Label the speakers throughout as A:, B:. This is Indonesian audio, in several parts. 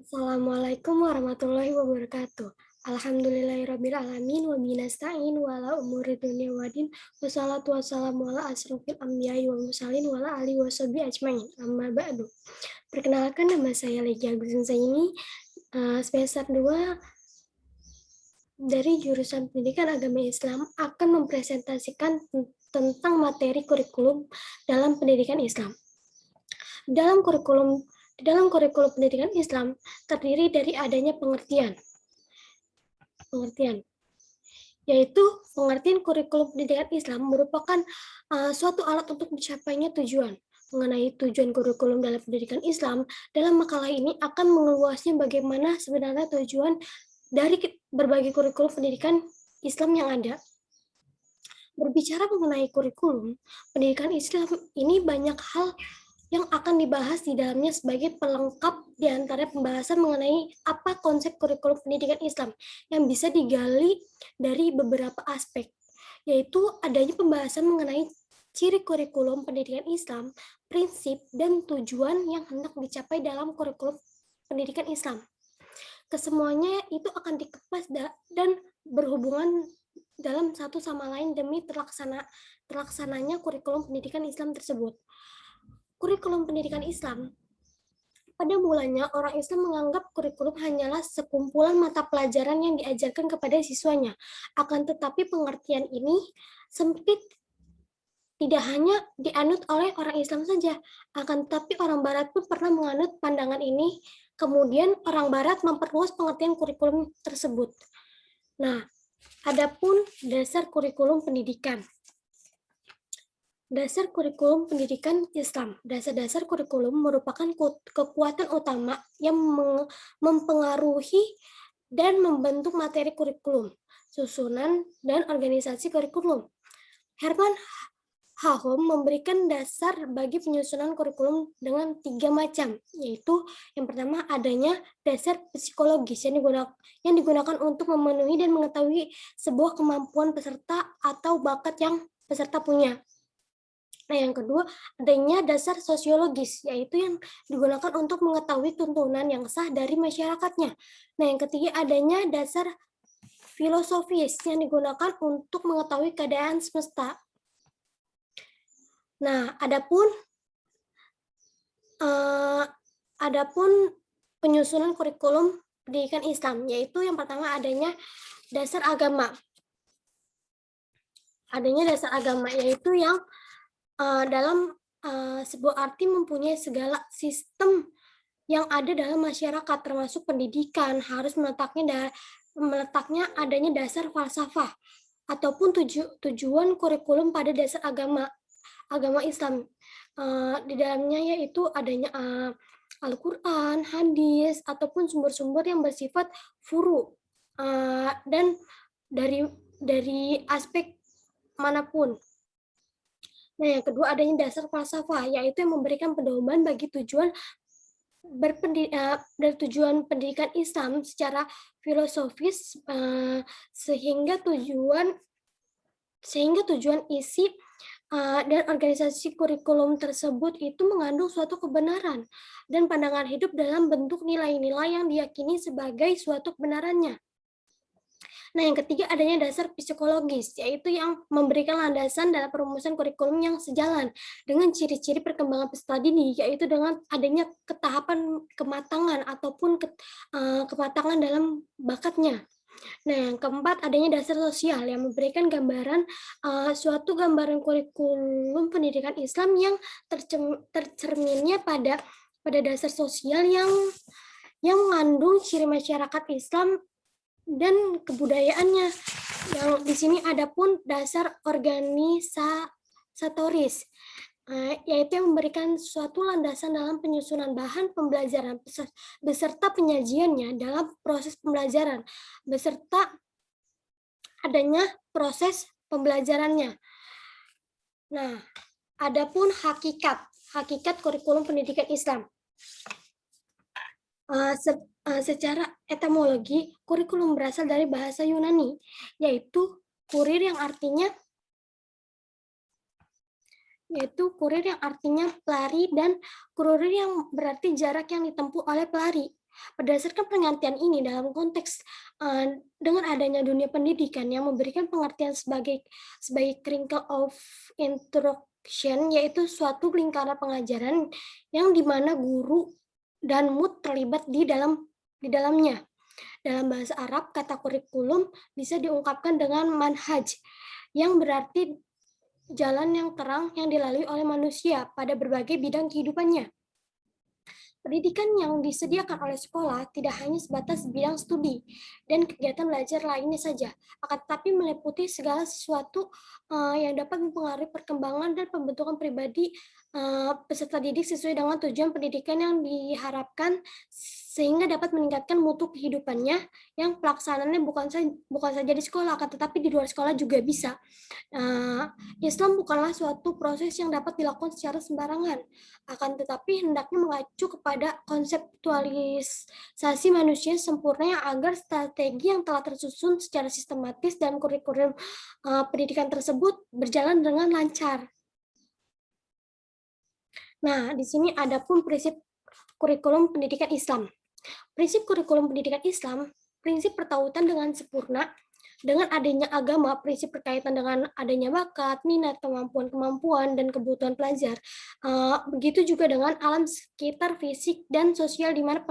A: Assalamualaikum warahmatullahi wabarakatuh. Alhamdulillahirabbil alamin wa binasta'in wa ala umuri dunya waddin wassalatu wassalamu ala asrofil anbiya'i wal mursalin wa ala alihi washabihi ajmain. Amma ba'du. Perkenalkan, nama saya Legi Agustin Zaini, semester 2 dari jurusan Pendidikan Agama Islam akan mempresentasikan tentang materi kurikulum dalam pendidikan Islam. Dalam kurikulum pendidikan Islam terdiri dari adanya pengertian, yaitu pengertian kurikulum pendidikan Islam merupakan suatu alat untuk mencapainya tujuan. Mengenai tujuan kurikulum dalam pendidikan Islam, dalam makalah ini akan mengulasnya bagaimana sebenarnya tujuan dari berbagai kurikulum pendidikan Islam yang ada. Berbicara mengenai kurikulum pendidikan Islam ini, banyak hal yang akan dibahas di dalamnya sebagai pelengkap di antara pembahasan mengenai apa konsep kurikulum pendidikan Islam yang bisa digali dari beberapa aspek, yaitu adanya pembahasan mengenai ciri kurikulum pendidikan Islam, prinsip, dan tujuan yang hendak dicapai dalam kurikulum pendidikan Islam. Kesemuanya itu akan dikemas dan berhubungan dalam satu sama lain demi terlaksananya kurikulum pendidikan Islam tersebut. Kurikulum pendidikan Islam, pada mulanya orang Islam menganggap kurikulum hanyalah sekumpulan mata pelajaran yang diajarkan kepada siswanya. Akan tetapi pengertian ini sempit, tidak hanya dianut oleh orang Islam saja, akan tetapi orang Barat pun pernah menganut pandangan ini. Kemudian orang Barat memperluas pengertian kurikulum tersebut. Nah, adapun dasar kurikulum pendidikan. Dasar kurikulum pendidikan Islam. Dasar-dasar kurikulum merupakan kekuatan utama yang mempengaruhi dan membentuk materi kurikulum, susunan, dan organisasi kurikulum. Herman Hahom memberikan dasar bagi penyusunan kurikulum dengan 3 macam, yaitu yang pertama adanya dasar psikologis yang digunakan untuk memenuhi dan mengetahui sebuah kemampuan peserta atau bakat yang peserta punya. Nah, yang kedua, adanya dasar sosiologis, yaitu yang digunakan untuk mengetahui tuntunan yang sah dari masyarakatnya. Nah, yang ketiga, adanya dasar filosofis yang digunakan untuk mengetahui keadaan semesta. Nah, adapun penyusunan kurikulum pendidikan Islam, yaitu yang pertama adanya dasar agama. Yaitu yang dalam sebuah arti mempunyai segala sistem yang ada dalam masyarakat, termasuk pendidikan, harus meletaknya adanya dasar falsafah ataupun tujuan kurikulum pada dasar agama Islam. Di dalamnya yaitu adanya Al-Quran, hadis, ataupun sumber-sumber yang bersifat furu, dan dari aspek manapun. Nah, yang kedua adanya dasar falsafah, yaitu yang memberikan pedoman bagi tujuan pendidikan Islam secara filosofis, sehingga tujuan isi dan organisasi kurikulum tersebut itu mengandung suatu kebenaran dan pandangan hidup dalam bentuk nilai-nilai yang diyakini sebagai suatu kebenarannya. Nah, yang ketiga adanya dasar psikologis, yaitu yang memberikan landasan dalam perumusan kurikulum yang sejalan dengan ciri-ciri perkembangan peserta didik, yaitu dengan adanya ketahapan kematangan ataupun kematangan dalam bakatnya. Nah, yang keempat adanya dasar sosial yang memberikan suatu gambaran kurikulum pendidikan Islam yang tercerminnya pada dasar sosial yang mengandung ciri masyarakat Islam dan kebudayaannya. Yang di sini ada pun dasar organisatoris, yaitu yang memberikan suatu landasan dalam penyusunan bahan pembelajaran beserta penyajiannya dalam proses pembelajaran, beserta adanya proses pembelajarannya. Nah, adapun hakikat kurikulum pendidikan Islam. Secara etimologi, kurikulum berasal dari bahasa Yunani, yaitu kurir yang artinya pelari, dan kurir yang berarti jarak yang ditempuh oleh pelari. Berdasarkan pengertian ini dalam konteks dengan adanya dunia pendidikan yang memberikan pengertian sebagai crinkle of instruction, yaitu suatu lingkaran pengajaran yang dimana guru dan mood terlibat di dalamnya. Dalam bahasa Arab, kata kurikulum bisa diungkapkan dengan manhaj, yang berarti jalan yang terang yang dilalui oleh manusia pada berbagai bidang kehidupannya. Pendidikan yang disediakan oleh sekolah tidak hanya sebatas bidang studi dan kegiatan belajar lainnya saja, akan tetapi meliputi segala sesuatu yang dapat mempengaruhi perkembangan dan pembentukan pribadi peserta didik sesuai dengan tujuan pendidikan yang diharapkan, sehingga dapat meningkatkan mutu kehidupannya yang pelaksanaannya bukan saja di sekolah, akan tetapi di luar sekolah juga bisa. Islam bukanlah suatu proses yang dapat dilakukan secara sembarangan, akan tetapi hendaknya mengacu kepada konseptualisasi manusia sempurna agar strategi yang telah tersusun secara sistematis dalam kurikulum pendidikan tersebut berjalan dengan lancar. Nah, di sini ada pun prinsip kurikulum pendidikan Islam. Prinsip kurikulum pendidikan Islam, prinsip pertautan dengan sempurna dengan adanya agama, prinsip berkaitan dengan adanya bakat, minat, kemampuan, dan kebutuhan pelajar. Begitu juga dengan alam sekitar fisik dan sosial di mana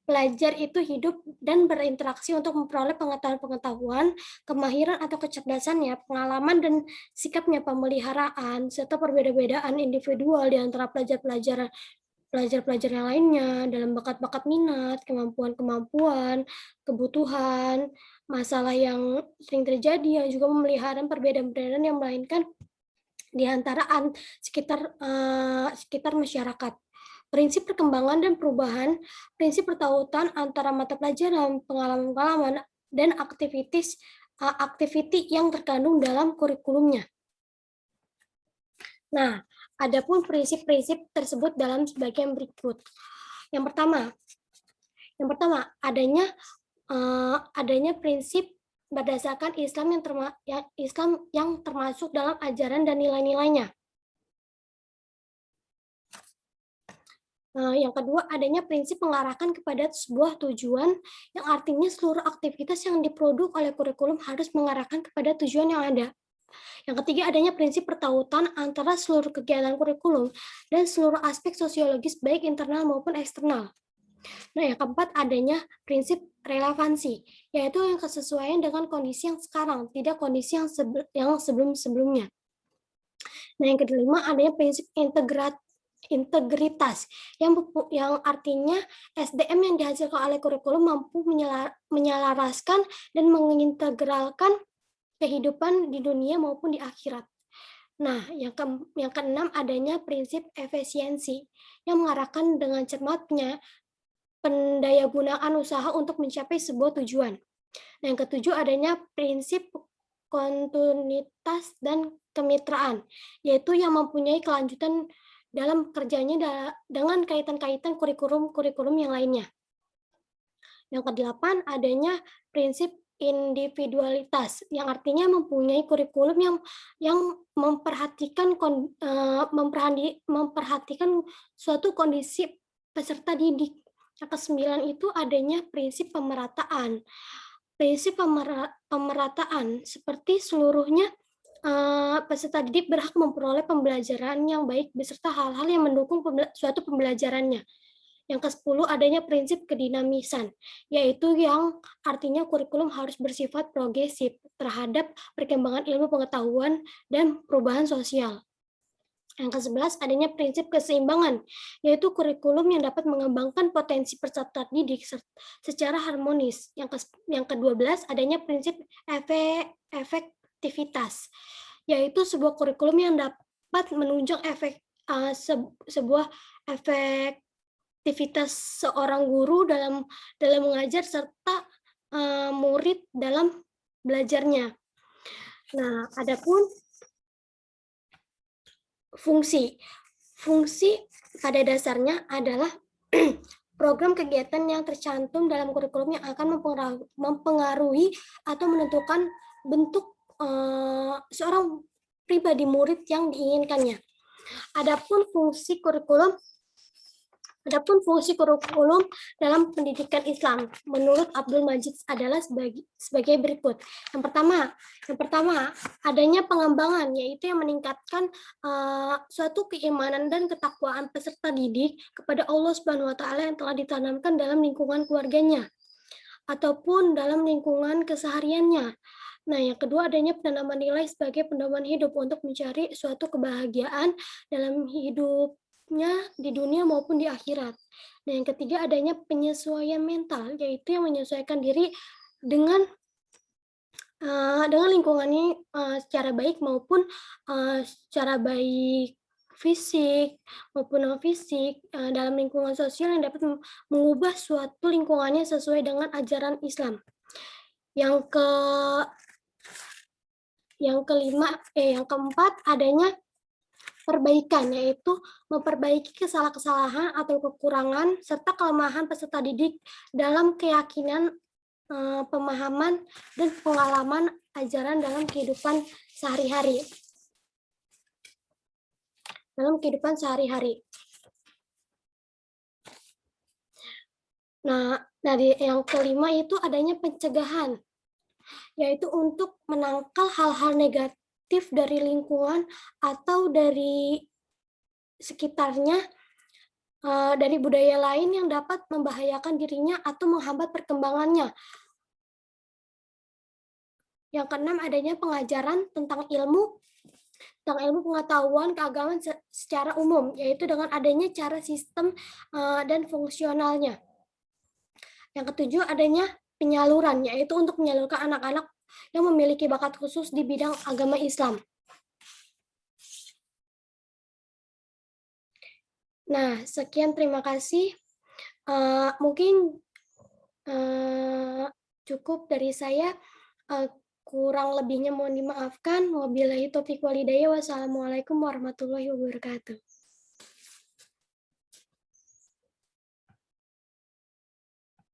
A: pelajar itu hidup dan berinteraksi untuk memperoleh pengetahuan, kemahiran atau kecerdasannya, pengalaman dan sikapnya, pemeliharaan, serta perbedaan individual di antara pelajar-pelajar yang lainnya dalam bakat-bakat minat, kemampuan-kemampuan, kebutuhan, masalah yang sering terjadi, yang juga memelihara perbedaan-perbedaan yang melainkan di antara sekitar masyarakat. Prinsip perkembangan dan perubahan, prinsip pertautan antara mata pelajaran, pengalaman-pengalaman, dan aktiviti yang terkandung dalam kurikulumnya. Nah, adapun prinsip-prinsip tersebut dalam sebagian berikut. Yang pertama adanya prinsip berdasarkan Islam yang termasuk dalam ajaran dan nilai-nilainya. Yang kedua, adanya prinsip mengarahkan kepada sebuah tujuan, yang artinya seluruh aktivitas yang diproduk oleh kurikulum harus mengarahkan kepada tujuan yang ada. Yang ketiga, adanya prinsip pertautan antara seluruh kegiatan kurikulum dan seluruh aspek sosiologis baik internal maupun eksternal. Nah, yang keempat, adanya prinsip relevansi, yaitu yang kesesuaian dengan kondisi yang sekarang, tidak kondisi yang sebelum-sebelumnya. Nah, yang kelima, adanya prinsip integritas, yang artinya SDM yang dihasilkan oleh kurikulum mampu menyelaraskan dan mengintegralkan kehidupan di dunia maupun di akhirat. Nah, yang keenam, adanya prinsip efisiensi yang mengarahkan dengan cermatnya pendayagunaan usaha untuk mencapai sebuah tujuan. Nah, yang ketujuh, adanya prinsip kontinuitas dan kemitraan, yaitu yang mempunyai kelanjutan dalam kerjanya dengan kaitan-kaitan kurikulum yang lainnya. Yang kedelapan, adanya prinsip individualitas, yang artinya mempunyai kurikulum yang memperhatikan suatu kondisi peserta didik. Yang kesembilan itu adanya prinsip pemerataan. Prinsip pemerataan seperti seluruhnya peserta didik berhak memperoleh pembelajaran yang baik beserta hal-hal yang mendukung suatu pembelajarannya. Yang ke-10 adanya prinsip kedinamisan, yaitu yang artinya kurikulum harus bersifat progresif terhadap perkembangan ilmu pengetahuan dan perubahan sosial. Yang ke-11 adanya prinsip keseimbangan, yaitu kurikulum yang dapat mengembangkan potensi peserta didik secara harmonis. Yang ke-12 adanya prinsip efektivitas, yaitu sebuah kurikulum yang dapat menunjang sebuah efektivitas seorang guru dalam mengajar serta murid dalam belajarnya. Nah, adapun fungsi pada dasarnya adalah program kegiatan yang tercantum dalam kurikulum yang akan mempengaruhi atau menentukan bentuk seorang pribadi murid yang diinginkannya. Adapun fungsi kurikulum Adapun fungsi kurikulum dalam pendidikan Islam menurut Abdul Majid adalah sebagai berikut. Yang pertama, adanya pengembangan, yaitu yang meningkatkan suatu keimanan dan ketakwaan peserta didik kepada Allah Subhanahu wa taala yang telah ditanamkan dalam lingkungan keluarganya ataupun dalam lingkungan kesehariannya. Nah, yang kedua adanya penanaman nilai sebagai pedoman hidup untuk mencari suatu kebahagiaan dalam hidupnya di dunia maupun di akhirat. Nah, yang ketiga adanya penyesuaian mental, yaitu yang menyesuaikan diri dengan lingkungannya secara baik maupun secara baik fisik maupun non fisik dalam lingkungan sosial yang dapat mengubah suatu lingkungannya sesuai dengan ajaran Islam. Yang ke yang keempat adanya perbaikan, yaitu memperbaiki kesalahan-kesalahan atau kekurangan serta kelemahan peserta didik dalam keyakinan, pemahaman dan pengalaman ajaran dalam kehidupan sehari-hari. Nah, dari yang kelima itu adanya pencegahan, yaitu untuk menangkal hal-hal negatif dari lingkungan atau dari sekitarnya, dari budaya lain yang dapat membahayakan dirinya atau menghambat perkembangannya. Yang keenam adanya pengajaran tentang ilmu pengetahuan keagamaan secara umum, yaitu dengan adanya cara sistem dan fungsionalnya. Yang ketujuh adanya penyaluran, yaitu untuk menyalurkan anak-anak yang memiliki bakat khusus di bidang agama Islam. Nah, sekian, terima kasih. Mungkin cukup dari saya. Kurang lebihnya mohon dimaafkan. Wabillahi taufiq walhidayah. Wassalamualaikum warahmatullahi wabarakatuh.